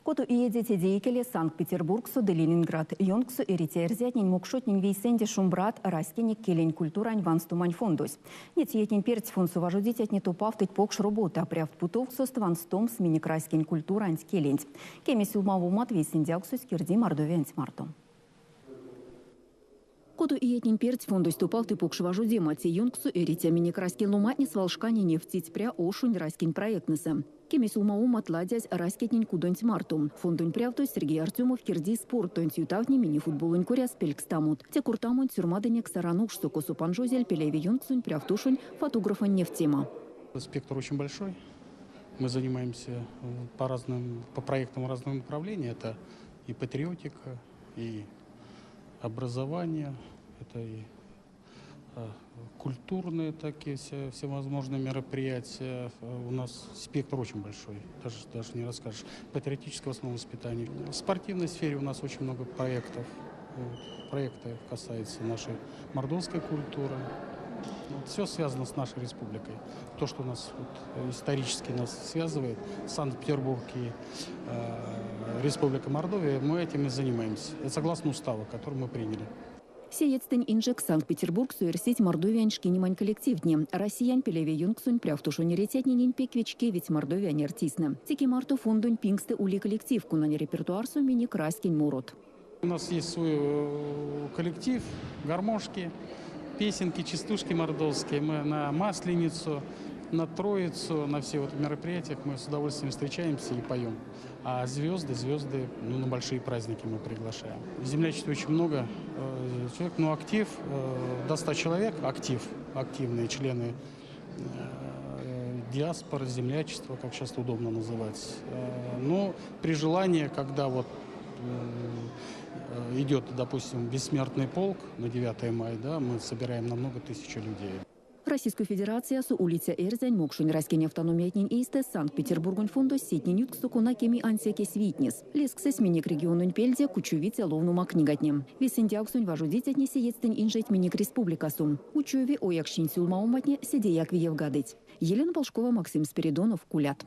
Коту иедете дейкеле Санкт-Петербургсу де Ленинград Йонксу эритерзятнень мукшотнень вейсенде шумбрат растенек келень культурань ванстумань фондусь. Нет етнень перц фунсу важудить не тупавтыть покш работа, прявт путовксост ванстом смени краскень культурань келень. Кеми сюлмаву мат вейсендяксу скирди мардовянь смартом. Коду иетнень перц фондусь тупавты покш важуди мати Йонксу эритя мини краскень луматни свалшкани нефтить пря ошунь раскень проектнеса. Кемес улмау матладязь раскетнень кудонь мартум. Фондунь прявтой Сергей Артемов кирди спорт тонь ютавни мини-футболунь куряс пелькстамут. Те куртамунь сюрмаденек саранукшсу косу панжозель пелеви юнксунь прявтушунь фотографа нефтема. Спектр очень большой. Мы занимаемся по проектам разных направлений. Это и патриотика, и образование, это и культурные такие всевозможные мероприятия. У нас спектр очень большой, даже не расскажешь. Патриотическое в основном воспитание. В спортивной сфере у нас очень много проектов. Проекты касаются нашей мордовской культуры. Все связано с нашей республикой. То, что нас исторически нас связывает, Санкт-Петербург и Республика Мордовия, мы этим и занимаемся. Это согласно уставу, который мы приняли. Сеецтень инжек Санкт-Петербург суэрсеть Мордовиань шкинимань коллективдне. Россиян пелеве юнксунь прявтушунь ретятнинин пеквичке ведь Мордовиань артистны. Тики марту фондунь пингсты ули коллективку на репертуарсу мини краскень мурот. У нас есть свой коллектив, гармошки, песенки, частушки мордовские. Мы на Масленицу, на Троицу, на все вот мероприятиях мы с удовольствием встречаемся и поем. А звезды, на большие праздники мы приглашаем. Землячества очень много человек, но актив, до 100 человек, активные члены диаспоры, землячества, как сейчас удобно называть. Но при желании, когда вот идет, допустим, бессмертный полк на 9 мая, да, мы собираем на много тысяч людей. Российскую Федерацию су улица Эрзянь мокшунь раскень автономиятнин исте Санкт-Петербургунь фондус сетнин ютксуку на кеми ансеке свитнес. Леск сменик регионунь пельде кучувите ловнума книгатнем. Весендяуксунь важудить отнеси ецтень инжить миник республикасум. Учуви оякшин сюлмауматне сидеяк виевгадыть. Елена Полшкова, Максим Спиридонов, Кулят.